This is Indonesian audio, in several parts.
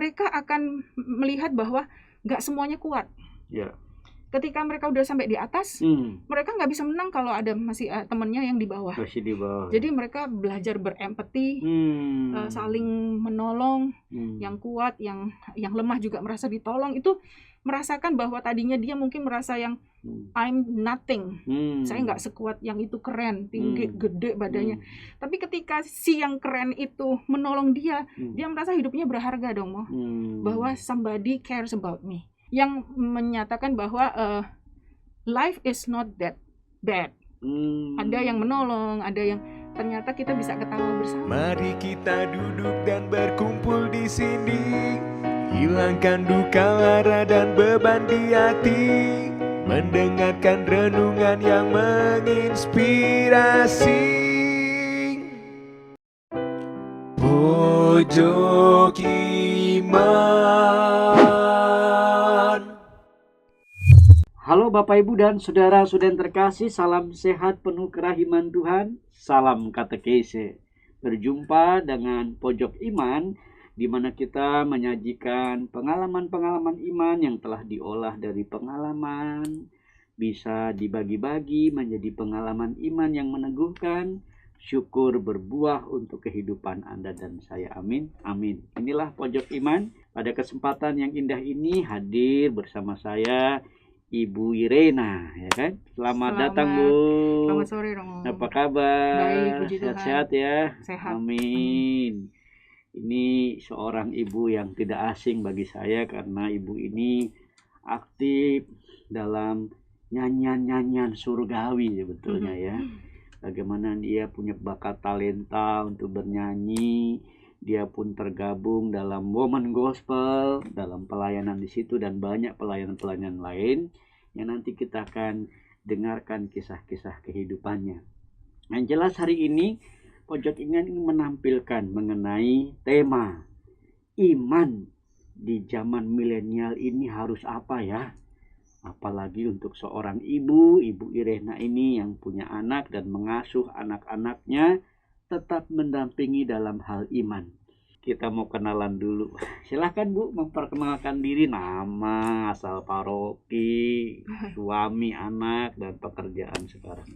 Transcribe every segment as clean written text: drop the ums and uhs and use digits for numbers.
mereka akan melihat bahwa nggak semuanya kuat. Ya. Ketika mereka udah sampai di atas, mereka nggak bisa menang kalau ada masih temennya yang di bawah. Masih di bawah. Jadi mereka belajar berempati, saling menolong, yang kuat, yang lemah juga merasa ditolong. Itu merasakan bahwa tadinya dia mungkin merasa yang I'm nothing, saya nggak sekuat yang itu, keren, tinggi, gede badannya. Tapi ketika si yang keren itu menolong dia, dia merasa hidupnya berharga dong, Mo. Bahwa somebody cares about me. Yang menyatakan bahwa life is not that bad. Ada yang menolong, ada yang ternyata kita bisa ketawa bersama. Mari kita duduk dan berkumpul di sini, hilangkan duka lara dan beban di hati, mendengarkan renungan yang menginspirasi. Pojok Iman. Halo Bapak Ibu dan saudara-saudara terkasih, salam sehat penuh kerahiman Tuhan, salam katekese. Berjumpa dengan Pojok Iman, di mana kita menyajikan pengalaman-pengalaman iman yang telah diolah dari pengalaman, bisa dibagi-bagi menjadi pengalaman iman yang meneguhkan, syukur berbuah untuk kehidupan Anda dan saya. Amin, amin. Inilah Pojok Iman. Pada kesempatan yang indah ini hadir bersama saya Ibu Irena, ya kan? Selamat datang, Bu. Selamat sore, Romo. Apa kabar? Baik, puji Tuhan. Sehat-sehat ya? Sehat. Amin. Ini seorang ibu yang tidak asing bagi saya karena ibu ini aktif dalam nyanyian-nyanyian surgawi sebetulnya ya. Bagaimana dia punya bakat talenta untuk bernyanyi. Dia pun tergabung dalam Women Gospel, dalam pelayanan di situ dan banyak pelayanan-pelayanan lain yang nanti kita akan dengarkan kisah-kisah kehidupannya. Yang jelas hari ini Pojok Iman ingin menampilkan mengenai tema iman di zaman milenial ini harus apa ya? Apalagi untuk seorang ibu Irena ini yang punya anak dan mengasuh anak-anaknya tetap mendampingi dalam hal iman. Kita mau kenalan dulu. Silahkan Bu memperkenalkan diri, nama, asal paroki, suami, anak, dan pekerjaan sekarang.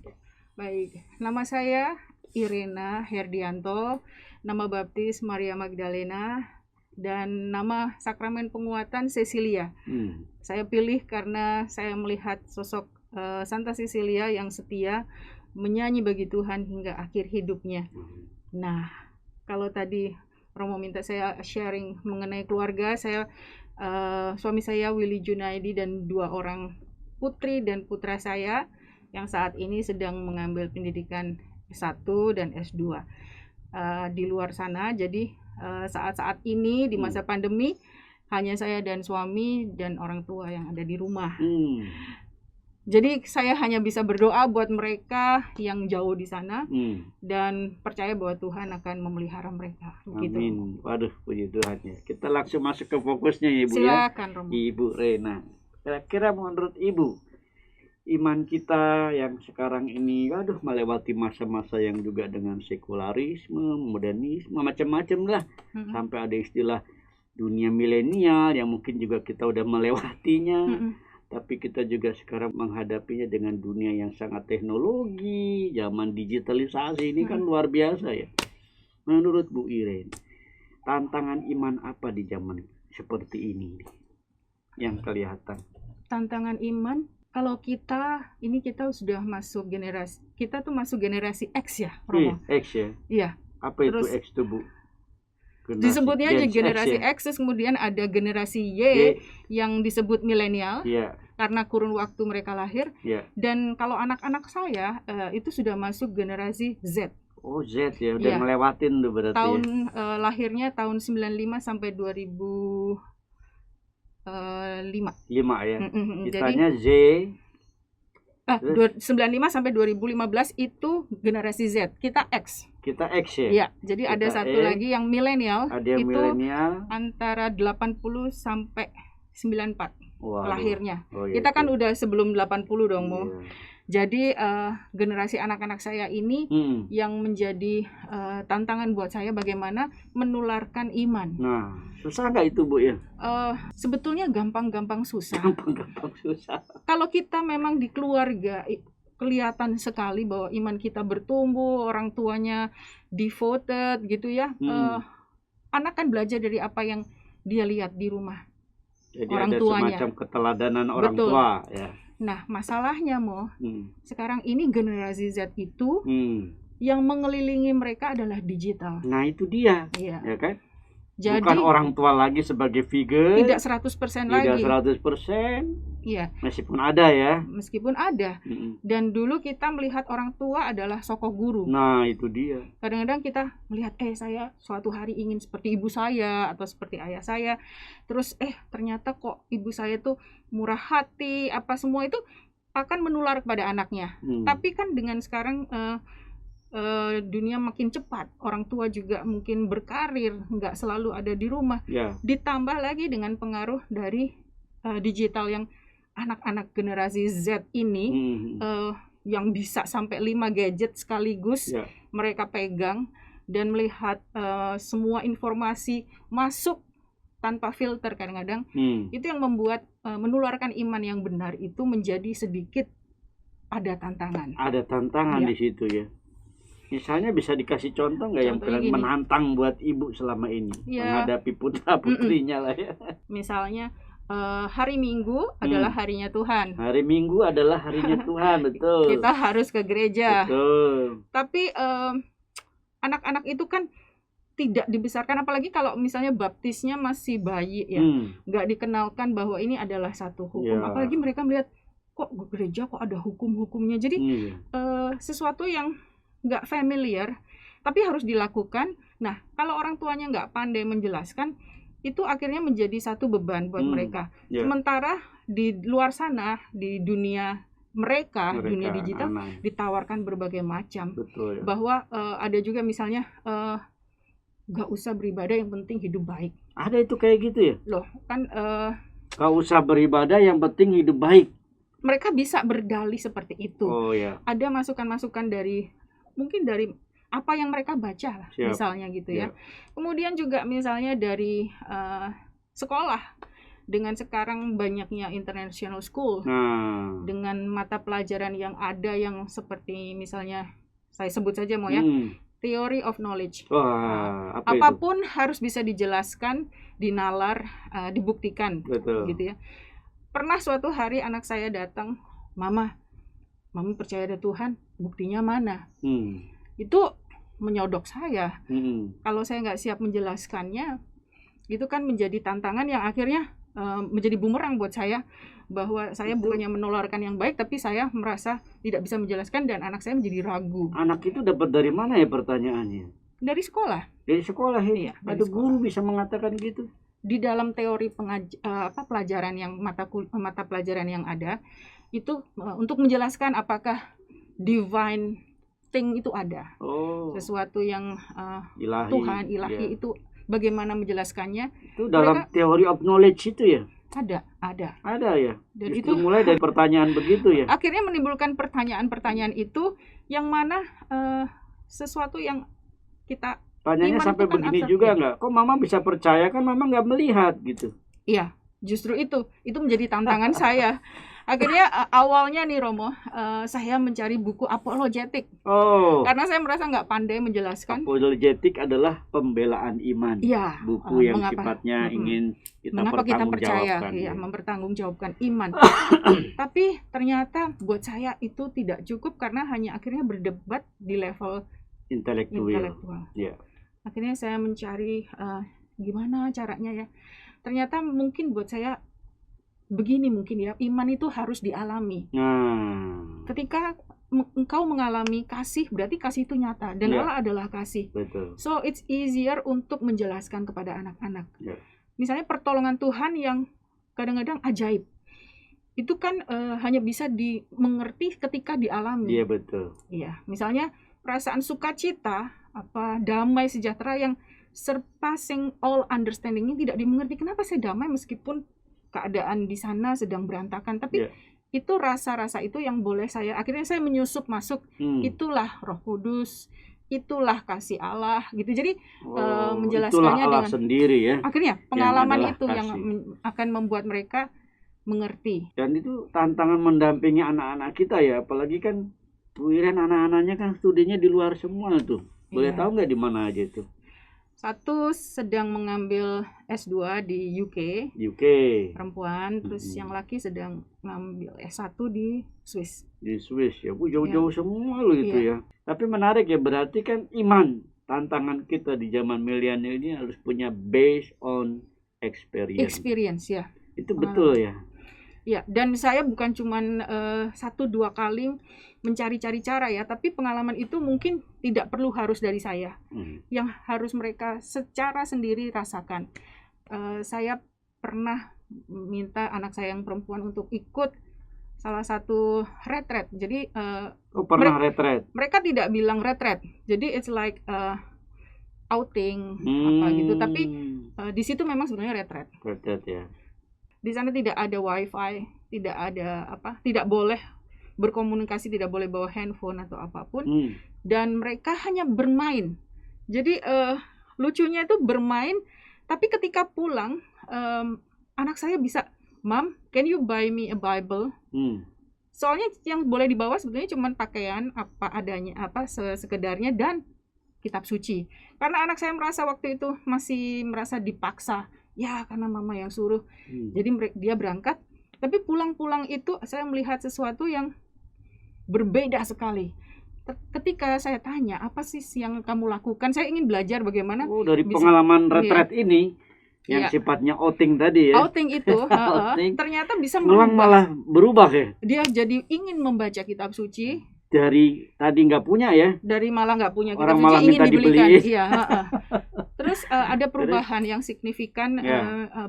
Baik, nama saya Irena Herdianto, nama baptis Maria Magdalena, dan nama sakramen penguatan Cecilia. Saya pilih karena saya melihat sosok Santa Cecilia yang setia menyanyi bagi Tuhan hingga akhir hidupnya. Nah, kalau tadi Romo minta saya sharing mengenai keluarga, saya suami saya Willy Junaidi dan 2 orang putri dan putra saya yang saat ini sedang mengambil pendidikan S1 dan S2 di luar sana. Jadi saat-saat ini di masa pandemi hanya saya dan suami dan orang tua yang ada di rumah. Jadi saya hanya bisa berdoa buat mereka yang jauh di sana dan percaya bahwa Tuhan akan memelihara mereka. Begitu. Amin. Waduh, puji Tuhan ya. Kita langsung masuk ke fokusnya ya Ibu. Silakan, ya. Romo. Ibu Rena. Kira-kira menurut Ibu, iman kita yang sekarang ini melewati masa-masa yang juga dengan sekularisme, modernisme, macam-macam lah. Sampai ada istilah dunia milenial yang mungkin juga kita udah melewatinya. Tapi kita juga sekarang menghadapinya dengan dunia yang sangat teknologi, zaman digitalisasi ini kan luar biasa ya. Menurut Bu Irene, tantangan iman apa di zaman seperti ini yang kelihatan? Tantangan iman, kalau kita sudah masuk generasi, kita tuh masuk generasi X ya, Romo? X ya? Iya. Apa itu X tuh Bu? Disebutnya aja generasi X, kemudian ada generasi Y yang disebut milenial, karena kurun waktu mereka lahir. Dan kalau anak-anak saya itu sudah masuk generasi Z. Oh, Z ya, udah ngelewatin tuh berarti. Tahun lahirnya tahun 95 sampai 2005. 5 ya. Kitanya Z. 95 sampai 2015 itu generasi Z, kita X. Kita X ya? Iya, jadi ada satu lagi yang milenial, itu milenial antara 80 sampai 94 lahirnya. Oh, iya, kita kan udah sebelum 80 dong, Mo. Jadi generasi anak-anak saya ini yang menjadi tantangan buat saya bagaimana menularkan iman. Nah, susah nggak itu Bu ya? Sebetulnya gampang-gampang susah. Gampang-gampang susah. Kalau kita memang di keluarga kelihatan sekali bahwa iman kita bertumbuh, orang tuanya devoted gitu ya, anak kan belajar dari apa yang dia lihat di rumah. Jadi orang ada tuanya. semacam keteladanan orang Betul. tua ya. Nah, masalahnya sekarang ini generasi Z itu yang mengelilingi mereka adalah digital. Nah, itu dia. Iya. Ya kan? Jadi bukan orang tua lagi sebagai figur. tidak 100% lagi. Tidak 100%. Iya. Meskipun ada ya. Meskipun ada. Dan dulu kita melihat orang tua adalah sosok guru. Nah, itu dia. Kadang-kadang kita melihat saya suatu hari ingin seperti ibu saya atau seperti ayah saya. Terus ternyata kok ibu saya tuh murah hati, apa semua itu akan menular kepada anaknya. Tapi kan dengan sekarang dunia makin cepat, orang tua juga mungkin berkarir, nggak selalu ada di rumah. Ditambah lagi dengan pengaruh dari digital yang anak-anak generasi Z ini yang bisa sampai 5 gadget sekaligus mereka pegang dan melihat semua informasi masuk tanpa filter kadang-kadang. Itu yang membuat menularkan iman yang benar itu menjadi sedikit ada tantangan. Ada tantangan di situ ya. Misalnya bisa dikasih contoh nggak yang menantang buat ibu selama ini menghadapi putra putrinya lah ya. Misalnya hari Minggu adalah harinya Tuhan. Hari Minggu adalah harinya Tuhan, betul. Kita harus ke gereja. Betul. Tapi anak-anak itu kan tidak dibesarkan, apalagi kalau misalnya baptisnya masih bayi ya, nggak dikenalkan bahwa ini adalah satu hukum. Apalagi mereka melihat kok gereja kok ada hukum-hukumnya. Jadi sesuatu yang nggak familiar, tapi harus dilakukan. Nah, kalau orang tuanya nggak pandai menjelaskan, itu akhirnya menjadi satu beban buat mereka. Sementara di luar sana, di dunia mereka dunia digital, ditawarkan berbagai macam. Betul, ya. Bahwa ada juga misalnya nggak usah beribadah, yang penting hidup baik. Ada itu kayak gitu ya? Loh, kan nggak usah beribadah, yang penting hidup baik. Mereka bisa berdalih seperti itu. Ada masukan-masukan mungkin dari apa yang mereka baca lah, misalnya gitu ya. Kemudian juga misalnya dari sekolah, dengan sekarang banyaknya international school, dengan mata pelajaran yang ada yang seperti misalnya saya sebut saja theory of knowledge. Apapun itu harus bisa dijelaskan, dinalar, dibuktikan. Betul. Gitu ya. Pernah suatu hari anak saya datang, Mama percaya ada Tuhan, buktinya mana? Itu menyodok saya. Kalau saya nggak siap menjelaskannya, itu kan menjadi tantangan yang akhirnya menjadi bumerang buat saya, bahwa saya bukannya menularkan yang baik, tapi saya merasa tidak bisa menjelaskan dan anak saya menjadi ragu. Anak itu dapat dari mana ya pertanyaannya? Dari sekolah. Dari sekolah ya? Iya, ada guru bisa mengatakan gitu? Di dalam teori pelajaran yang mata pelajaran yang ada itu untuk menjelaskan apakah divine thing itu ada, sesuatu yang ilahi, Tuhan ilahi itu bagaimana menjelaskannya? Itu dalam theory of knowledge itu ya? Ada ya. Dan itu mulai dari pertanyaan begitu ya. Akhirnya menimbulkan pertanyaan-pertanyaan itu yang mana sesuatu yang kita tanyanya sampai begini juga nggak? Kok Mama bisa percaya, kan Mama nggak melihat gitu? Iya, justru itu menjadi tantangan saya. Akhirnya awalnya nih Romo, saya mencari buku apologetik. Karena saya merasa nggak pandai menjelaskan. Apologetik adalah pembelaan iman. Iya. Buku yang sifatnya ingin kita pertanggungjawabkan. Iya, mempertanggungjawabkan iman. Tapi ternyata buat saya itu tidak cukup, karena hanya akhirnya berdebat di level intelektual. Yeah. Akhirnya saya mencari gimana caranya ya. Ternyata mungkin buat saya begini mungkin ya, iman itu harus dialami. Ketika engkau mengalami kasih, berarti kasih itu nyata dan Allah adalah kasih. Betul. So it's easier untuk menjelaskan kepada anak-anak. Misalnya pertolongan Tuhan yang kadang-kadang ajaib, itu kan hanya bisa dimengerti ketika dialami. Iya, betul. Iya, misalnya perasaan sukacita, damai sejahtera yang surpassing all understanding ini tidak dimengerti. Kenapa saya damai meskipun keadaan di sana sedang berantakan, tapi itu rasa-rasa itu yang boleh akhirnya saya menyusup masuk, itulah Roh Kudus, itulah kasih Allah gitu. Jadi menjelaskannya itulah Allah dengan sendiri ya. Akhirnya pengalaman adalah itu yang kasih. akan membuat mereka mengerti. Dan itu tantangan mendampingi anak-anak kita ya, apalagi kan Bu Iren anak-anaknya kan studinya di luar semua tuh. Boleh Iya. tahu nggak di mana aja tuh? Satu sedang mengambil S2 di UK, UK, perempuan, terus yang laki sedang ngambil S1 di Swiss. di Swiss ya. Bu, jauh-jauh semua loh itu ya. Tapi menarik ya, berarti kan iman. Tantangan kita di zaman milenial ini harus punya based on experience Ya. Itu betul ya. Ya, dan saya bukan cuman 1-2 kali mencari-cari cara ya, tapi pengalaman itu mungkin tidak perlu harus dari saya. Yang harus mereka secara sendiri rasakan. Saya pernah minta anak saya yang perempuan untuk ikut salah satu retreat. Jadi pernah retreat. Mereka tidak bilang retreat. Jadi it's like outing apa gitu, tapi di situ memang sebenarnya retreat. Retreat ya. Di sana tidak ada wifi, tidak ada tidak boleh berkomunikasi, tidak boleh bawa handphone atau apapun, dan mereka hanya bermain. Jadi lucunya itu bermain, tapi ketika pulang anak saya bisa, "Mom, can you buy me a Bible?" Soalnya yang boleh dibawa sebetulnya cuma pakaian apa adanya, sekedarnya, dan kitab suci. Karena anak saya merasa waktu itu masih merasa dipaksa. Ya, karena mama yang suruh. Jadi dia berangkat, tapi pulang-pulang itu saya melihat sesuatu yang berbeda sekali. Ketika saya tanya, apa sih yang kamu lakukan? Saya ingin belajar bagaimana dari pengalaman retreat ini yang sifatnya outing tadi ya. Outing itu ternyata bisa malah berubah ya. Dia jadi ingin membaca kitab suci. Dari tadi nggak punya ya. Dari malah nggak punya kitab orang suci, malah ingin dibelikan. Iya. Terus ada perubahan yang signifikan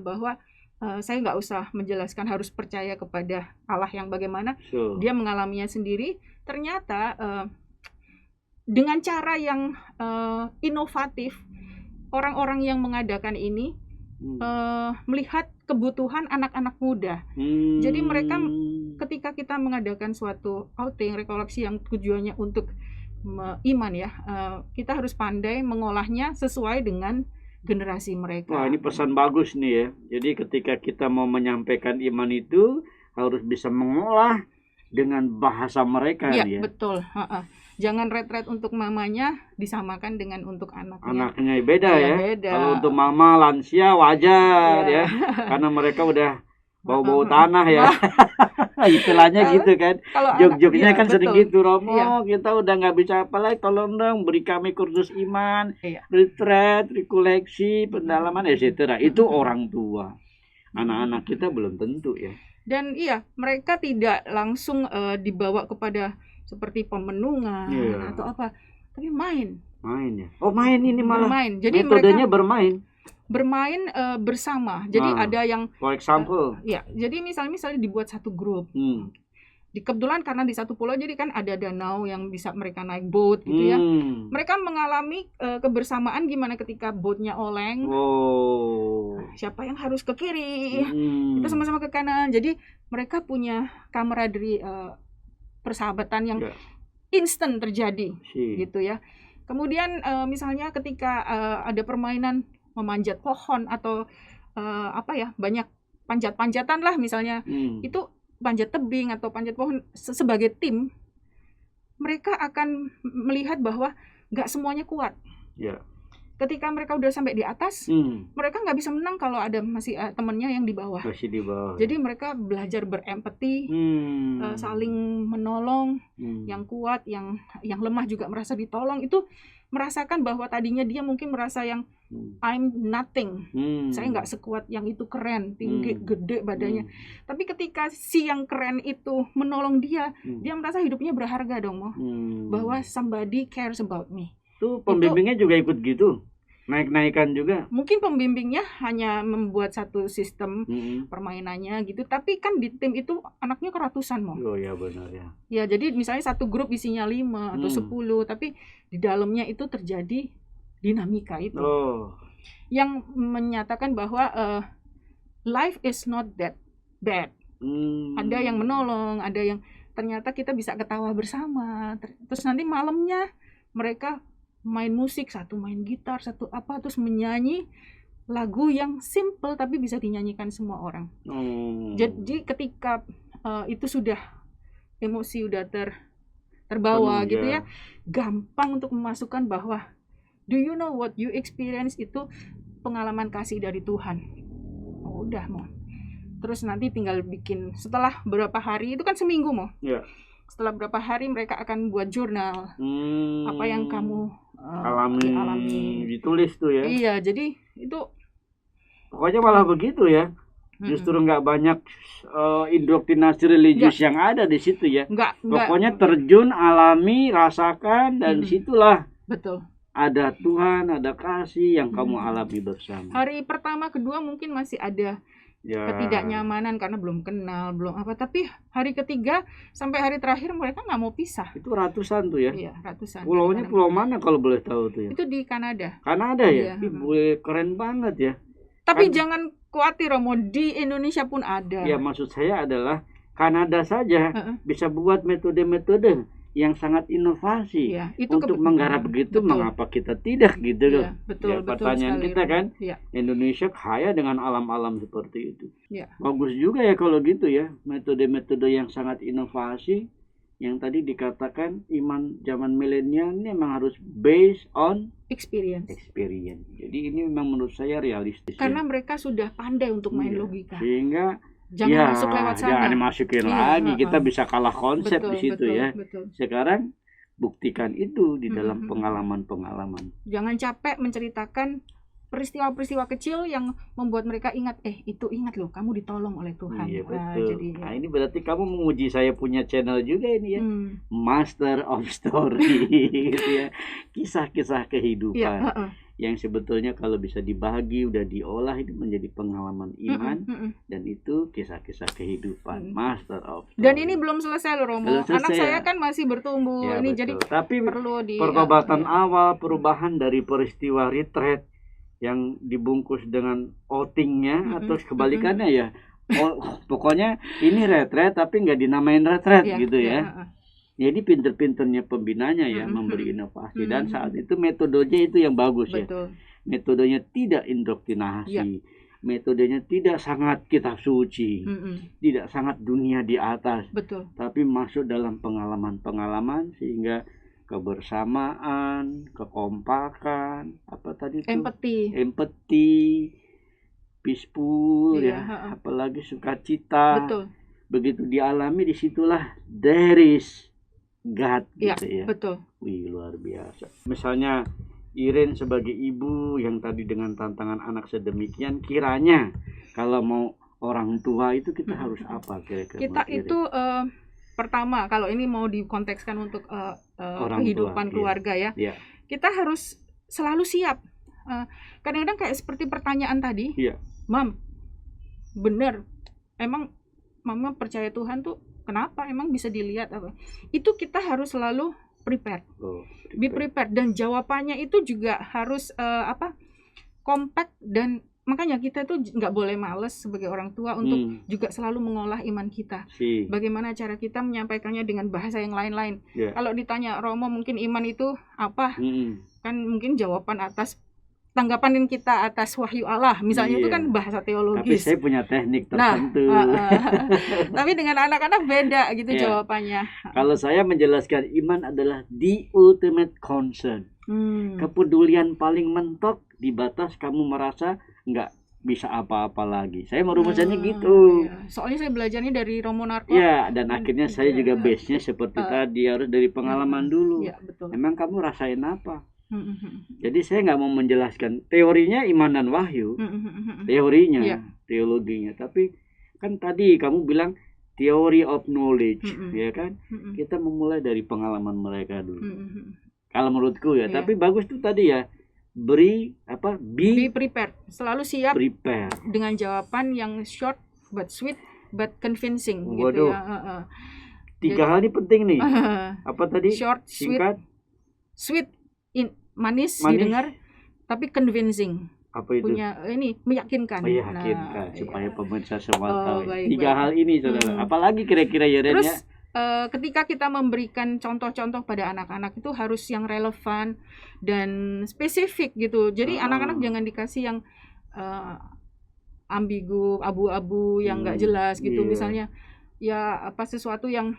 bahwa saya nggak usah menjelaskan harus percaya kepada Allah yang bagaimana. Dia mengalaminya sendiri. Ternyata dengan cara yang inovatif, orang-orang yang mengadakan ini melihat kebutuhan anak-anak muda. Jadi mereka ketika kita mengadakan suatu outing, rekoleksi yang tujuannya untuk iman ya, kita harus pandai mengolahnya sesuai dengan generasi mereka. Wah, ini pesan bagus nih ya. Jadi ketika kita mau menyampaikan iman itu harus bisa mengolah dengan bahasa mereka ya. Iya, betul. Jangan retret untuk mamanya disamakan dengan untuk anaknya. Anaknya beda ya. Beda. Kalau untuk mama lansia wajar ya. Karena mereka udah bau-bau tanah ya. Istilahnya gitu kan. Jog-jognya kan sering gitu, Romo. Kita udah nggak bisa apa lagi, tolong dong beri kami kursus iman, retreat, rekoleksi, pendalaman, etc. Itu orang tua. Anak-anak kita belum tentu ya. Dan mereka tidak langsung dibawa kepada seperti pemenungan atau apa, tapi main ya. Main ini malah bermain. Jadi metodenya bermain bersama. Jadi ada yang for example jadi misalnya dibuat satu grup. Kebetulan karena di satu pulau jadi kan ada danau yang bisa mereka naik boat gitu ya. Mereka mengalami kebersamaan gimana ketika boatnya oleng. Siapa yang harus ke kiri, kita sama-sama ke kanan. Jadi mereka punya camaraderie, persahabatan yang instan terjadi gitu ya. Kemudian misalnya ketika ada permainan memanjat pohon atau banyak panjat-panjatan lah misalnya, itu panjat tebing atau panjat pohon, sebagai tim mereka akan melihat bahwa nggak semuanya kuat. Ketika mereka udah sampai di atas, mereka nggak bisa menang kalau ada masih temennya yang di bawah. Masih di bawah. Jadi mereka belajar berempati, saling menolong, yang kuat, yang lemah juga merasa ditolong. Itu merasakan bahwa tadinya dia mungkin merasa yang I'm nothing, saya nggak sekuat yang itu, keren, tinggi, gede badannya. Tapi ketika si yang keren itu menolong dia, dia merasa hidupnya berharga dong, bahwa somebody cares about me. Tuh pembimbingnya juga ikut gitu, naik-naikan juga. Mungkin pembimbingnya hanya membuat satu sistem permainannya gitu, tapi kan di tim itu anaknya keratusan mau. Oh ya benar ya. Ya jadi misalnya satu grup isinya 5 atau 10, tapi di dalamnya itu terjadi dinamika itu. Yang menyatakan bahwa life is not that bad. Ada yang menolong, ada yang ternyata kita bisa ketawa bersama. Terus nanti malamnya mereka main musik, satu main gitar, satu apa, terus menyanyi lagu yang simple tapi bisa dinyanyikan semua orang. Jadi ketika itu sudah emosi udah terbawa Penuh, gitu ya. gampang untuk memasukkan bahwa do you know what you experience itu pengalaman kasih dari Tuhan. Udah mau. Terus nanti tinggal bikin setelah berapa hari, itu kan seminggu mau. Ya. Setelah berapa hari mereka akan buat jurnal. Apa yang kamu alami, ditulis tuh ya. Iya, jadi itu pokoknya malah begitu ya. Justru nggak banyak indoktrinasi religius yang ada di situ ya. Pokoknya terjun, alami, rasakan, dan situlah betul. Ada Tuhan, ada kasih yang kamu alami bersama. Hari pertama, kedua mungkin masih ada ketidaknyamanan karena belum kenal, belum apa. Tapi hari ketiga sampai hari terakhir mereka nggak mau pisah. Itu ratusan tuh ya? Iya, ratusan. Pulaunya pulau mana kalau boleh tahu tuh ya? Itu di Kanada. Kanada ya? Iya. Keren banget ya. Tapi jangan khawatir Romo, di Indonesia pun ada. Ya maksud saya adalah Kanada saja bisa buat metode-metode yang sangat inovasi untuk menggarap begitu. Mengapa kita tidak gitu loh? Betul, ya, pertanyaan sekali, kita kan, Indonesia kaya dengan alam-alam seperti itu. Bagus juga ya kalau gitu ya, metode-metode yang sangat inovasi. Yang tadi dikatakan iman zaman milenial ini memang harus based on experience. Jadi ini memang menurut saya realistis. Karena mereka sudah pandai untuk main logika. Sehingga jangan masuk lewat sana. Jangan dimasukin lagi. Kita bisa kalah konsep di situ ya. Sekarang buktikan itu di dalam pengalaman-pengalaman. Jangan capek menceritakan peristiwa-peristiwa kecil yang membuat mereka ingat, itu ingat loh, kamu ditolong oleh Tuhan. Iya, betul. Nah, ini berarti kamu menguji saya punya channel juga ini ya. Master of Story gitu ya. Kisah-kisah kehidupan. Yang sebetulnya kalau bisa dibagi, udah diolah, itu menjadi pengalaman iman. Dan itu kisah-kisah kehidupan. Master of Story. Dan ini belum selesai loh Romo. Anak saya kan masih bertumbuh. Ya, ini betul. jadi tapi perlu pertobatan awal, perubahan dari peristiwa retreat yang dibungkus dengan outingnya atau kebalikannya ya. Pokoknya ini retreat tapi nggak dinamain retreat gitu ya. Jadi pinter-pinternya pembinanya ya memberi inovasi dan saat itu metodenya itu yang bagus. Betul. Ya. Metodenya tidak indoktrinasi. Metodenya tidak sangat kitab suci. Tidak sangat dunia di atas. Betul. Tapi masuk dalam pengalaman-pengalaman sehingga kebersamaan, kekompakan, apa tadi itu? Empati, peaceful apalagi sukacita. Betul. Begitu dialami disitulah there is God gitu ya. Betul. Wih, luar biasa. Misalnya Iren sebagai ibu yang tadi dengan tantangan anak sedemikian, kiranya kalau mau orang tua itu kita harus apa kira-kira? Kita itu pertama, kalau ini mau dikontekskan untuk kehidupan keluarga ya, kita harus selalu siap. Kadang-kadang kayak seperti pertanyaan tadi, Mam, bener, emang Mama percaya Tuhan tuh kenapa? Emang bisa dilihat apa? Itu kita harus selalu prepare. Be prepared, dan jawabannya itu juga harus compact, dan makanya kita tuh nggak boleh males sebagai orang tua untuk juga selalu mengolah iman kita. Bagaimana cara kita menyampaikannya dengan bahasa yang lain-lain. Kalau ditanya Romo mungkin iman itu apa, kan mungkin jawaban atas tanggapan kita atas wahyu Allah misalnya itu kan bahasa teologis. Tapi saya punya teknik tertentu. Tapi dengan anak-anak beda gitu jawabannya. Kalau saya menjelaskan iman adalah the ultimate concern. Kepedulian paling mentok di batas kamu merasa nggak bisa apa-apa lagi. Saya merumuskannya gitu. Soalnya saya belajarnya dari Romo Narko. Ya, dan akhirnya saya juga base-nya seperti tadi, harus dari pengalaman dulu. Betul. Emang kamu rasain apa? Jadi saya nggak mau menjelaskan teorinya iman dan wahyu, teorinya, teologinya. Tapi kan tadi kamu bilang theory of knowledge, ya kan? Kita memulai dari pengalaman mereka dulu. Kalau menurutku ya, tapi bagus tuh tadi ya. Be prepared, selalu siap prepare dengan jawaban yang short but sweet but convincing. Waduh. Gitu ya. Tiga hal ini penting nih. Apa tadi? Short, singkat, sweet, manis didengar, tapi convincing. Apa itu? punya ini meyakinkan. Meyakinkan supaya pemirsa semua tahu. baik, Tiga baik. hal ini saudara. Apalagi kira-kira ya Ren Terus ya? ketika kita memberikan contoh-contoh pada anak-anak itu harus yang relevan dan spesifik gitu. Jadi anak-anak jangan dikasih yang ambigu, abu-abu yang nggak jelas gitu. Iya. Misalnya ya apa sesuatu yang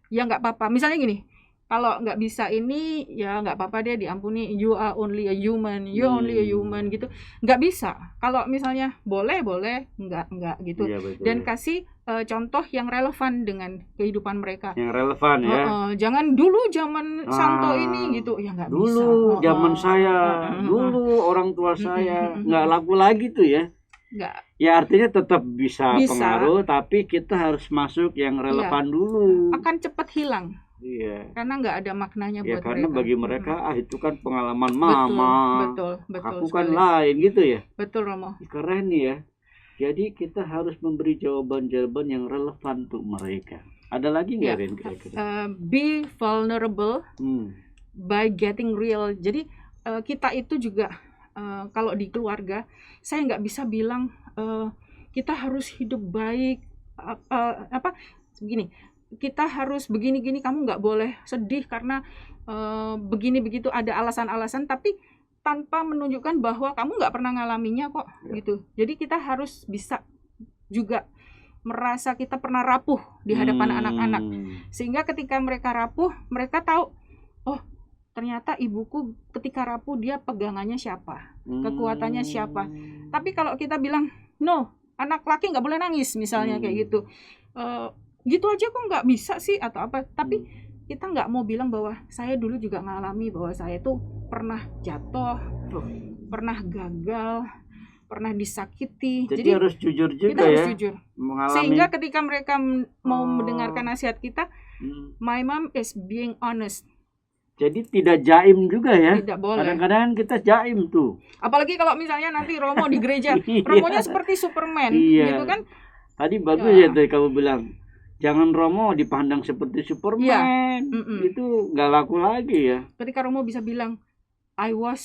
ya nggak apa-apa. Misalnya gini, kalau nggak bisa ini ya nggak apa-apa deh, diampuni. You are only a human, you only a human gitu. Nggak bisa. Kalau misalnya boleh, nggak gitu. Iya, betul, Dan ya. kasih contoh yang relevan dengan kehidupan mereka. Yang relevan ya. Jangan dulu zaman Santo ini gitu, ya nggak bisa. Dulu zaman saya, dulu orang tua saya nggak laku lagi tuh ya. Nggak. Ya artinya tetap bisa Bisa. pengaruh, tapi kita harus masuk yang relevan dulu. Akan cepat hilang Iya. karena nggak ada maknanya Ya buat karena mereka. bagi mereka itu kan pengalaman mama. Betul Aku kan sekali. lain gitu ya. Betul Romo. Keren nih ya. Jadi kita harus memberi jawaban-jawaban yang relevan untuk mereka. Ada lagi nggak Ya. Ren kira-kira? Be vulnerable by getting real. Jadi kita itu juga kalau di keluarga, saya nggak bisa bilang kita harus hidup baik, begini, kita harus begini-gini, kamu nggak boleh sedih karena begini begitu, ada alasan-alasan, tapi tanpa menunjukkan bahwa kamu nggak pernah ngalaminya kok, gitu. Jadi kita harus bisa juga merasa kita pernah rapuh di hadapan anak-anak, sehingga ketika mereka rapuh, mereka tahu, oh ternyata ibuku ketika rapuh dia pegangannya siapa, kekuatannya siapa. Tapi kalau kita bilang no, anak laki nggak boleh nangis misalnya kayak gitu, gitu aja kok nggak bisa sih atau apa. Tapi kita nggak mau bilang bahwa saya dulu juga ngalami bahwa saya tuh pernah jatuh, pernah gagal, pernah disakiti. Jadi harus jujur juga kita harus ya. jujur. Mengalami. Sehingga ketika mereka mau mendengarkan nasihat kita, my mom is being honest. Jadi tidak jaim juga ya. Tidak boleh. Kadang-kadang kita jaim tuh. Apalagi kalau misalnya nanti Romo di gereja, Romonya seperti Superman, gitu kan? Tadi bagus ya tadi kamu bilang, jangan Romo dipandang seperti Superman. Itu nggak laku lagi ya. Ketika Romo bisa bilang, I was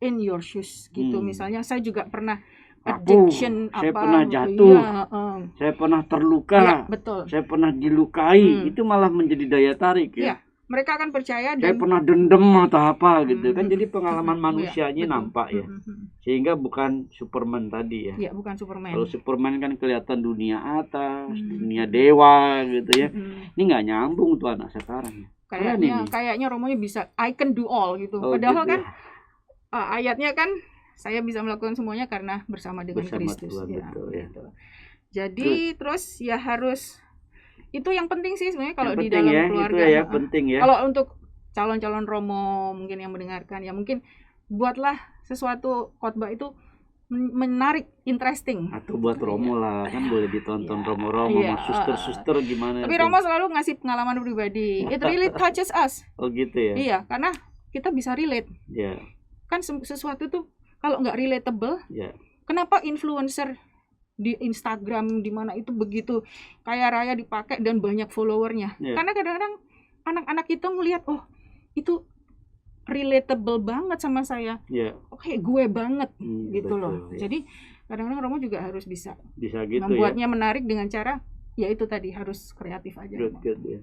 in your shoes, gitu. Misalnya saya juga pernah addiction, saya pernah jatuh, saya pernah terluka, ya, betul. Saya pernah dilukai. Itu malah menjadi daya tarik ya. Mereka akan percaya. Saya pernah dendam atau apa gitu kan, jadi pengalaman manusianya nampak ya. Sehingga bukan Superman tadi ya. Iya, bukan Superman. Kalau Superman kan kelihatan dunia atas, dunia dewa gitu ya. Ini nggak nyambung tuh anak sekarang. Kayaknya Romonya bisa I can do all gitu. Padahal gitu. Kan ayatnya kan saya bisa melakukan semuanya karena bersama Kristus. Tuhan, ya, betul, ya. gitu. Jadi terus ya harus, itu yang penting sih sebenarnya kalau di dalam keluarga. Itu ya, penting ya. Kalau untuk calon-calon Romo mungkin yang mendengarkan, ya mungkin buatlah sesuatu khotbah itu menarik, interesting. Atau buat Romo lah, kan boleh ditonton Romo-Romo, suster-suster gimana. Tapi itu. Romo selalu ngasih pengalaman pribadi. It really touches us. Oh gitu ya. Iya, karena kita bisa relate. Iya. Kan sesuatu tuh kalau nggak relatable, kenapa influencer di Instagram di mana itu begitu kaya raya dipakai dan banyak followernya? Karena kadang-kadang anak-anak itu melihat, oh itu relatable banget sama saya, oke gue banget, gitu betul, loh. Jadi kadang-kadang Romo juga harus bisa gitu membuatnya menarik dengan cara, ya itu tadi harus kreatif aja. Good, ya.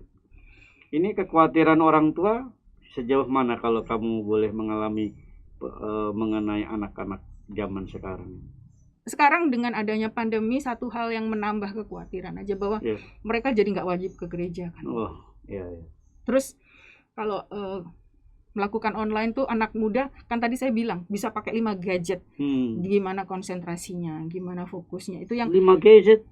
Ini kekhawatiran orang tua sejauh mana kalau kamu boleh mengalami mengenai anak-anak zaman sekarang? Sekarang dengan adanya pandemi, satu hal yang menambah kekhawatiran aja bahwa mereka jadi nggak wajib ke gereja kan. Terus kalau melakukan online tuh anak muda, kan tadi saya bilang bisa pakai 5 gadget. Gimana konsentrasinya, gimana fokusnya, itu yang 5 gadget.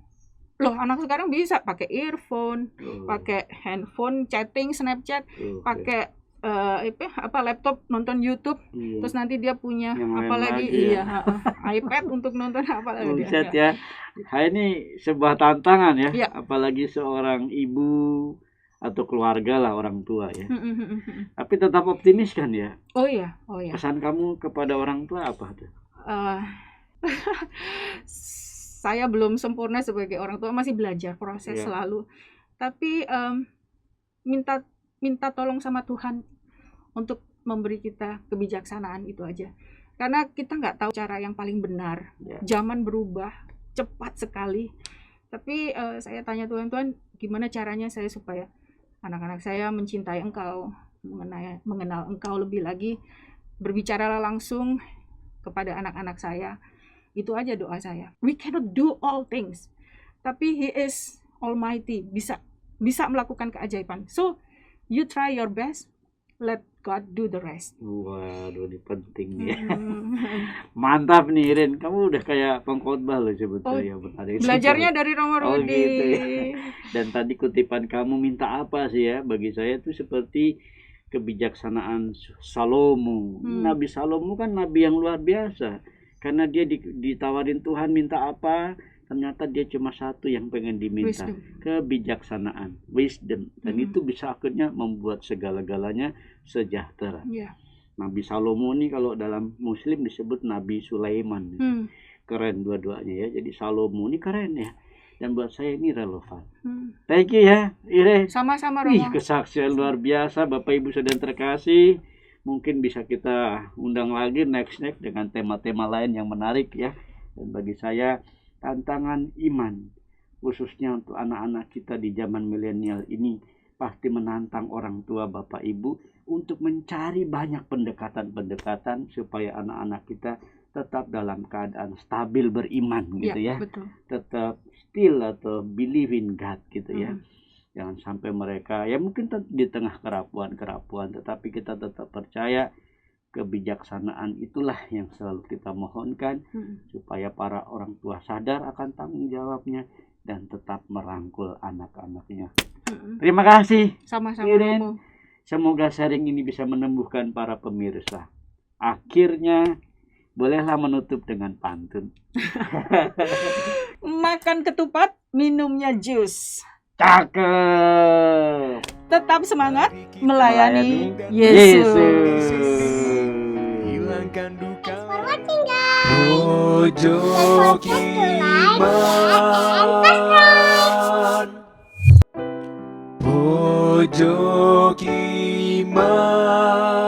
Loh, anak sekarang bisa pakai earphone, pakai handphone, chatting, Snapchat, pakai laptop nonton YouTube, terus nanti dia punya yang apalagi iPad untuk nonton apalagi. Buset ya. Ini sebuah tantangan ya, apalagi seorang ibu atau keluarga lah, orang tua ya. Tapi tetap optimis kan ya? Oh iya. Pesan kamu kepada orang tua apa tuh? Saya belum sempurna sebagai orang tua, masih belajar proses selalu. Tapi minta tolong sama Tuhan untuk memberi kita kebijaksanaan, itu aja. Karena kita nggak tahu cara yang paling benar. Ya. Zaman berubah cepat sekali. Tapi saya tanya Tuhan, gimana caranya saya supaya anak-anak saya mencintai Engkau, mengenal Engkau lebih lagi, berbicaralah langsung kepada anak-anak saya. Itu aja doa saya. We cannot do all things, tapi He is Almighty, bisa melakukan keajaiban. So you try your best, let God do the rest. Waduh, ini penting nih. Mantap nih Irin, kamu udah kayak pengkhotbah loh sebetulnya. Belajarnya dari Romo Rudi. Gitu ya. Dan tadi kutipan kamu minta apa sih ya? Bagi saya itu seperti kebijaksanaan Salomo. Nabi Salomo kan nabi yang luar biasa. Karena dia ditawarin Tuhan minta apa, ternyata dia cuma satu yang pengen diminta, kebijaksanaan, wisdom. Dan itu bisa akhirnya membuat segala-galanya sejahtera. Nabi Salomo ini kalau dalam Muslim disebut Nabi Sulaiman. Keren dua-duanya ya. Jadi Salomo ini keren ya. Dan buat saya ini relevan. Thank you ya, Ire. Sama-sama Romo. Kesaksian luar biasa, Bapak Ibu saudara terkasih. Mungkin bisa kita undang lagi next dengan tema-tema lain yang menarik ya. Dan bagi saya tantangan iman khususnya untuk anak-anak kita di zaman milenial ini pasti menantang orang tua Bapak Ibu untuk mencari banyak pendekatan-pendekatan supaya anak-anak kita tetap dalam keadaan stabil beriman gitu ya. Betul. Tetap still atau believe in God gitu ya. Jangan sampai mereka ya mungkin di tengah kerapuan, tetapi kita tetap percaya kebijaksanaan itulah yang selalu kita mohonkan supaya para orang tua sadar akan tanggung jawabnya dan tetap merangkul anak-anaknya. Terima kasih. Sama-sama Romo. Semoga sharing ini bisa menumbuhkan para pemirsa. Akhirnya bolehlah menutup dengan pantun. Makan ketupat, minumnya jus. Cakep. Tetap semangat melayani Yesus. Hilangkan duka. Pojok iman. Pojok iman.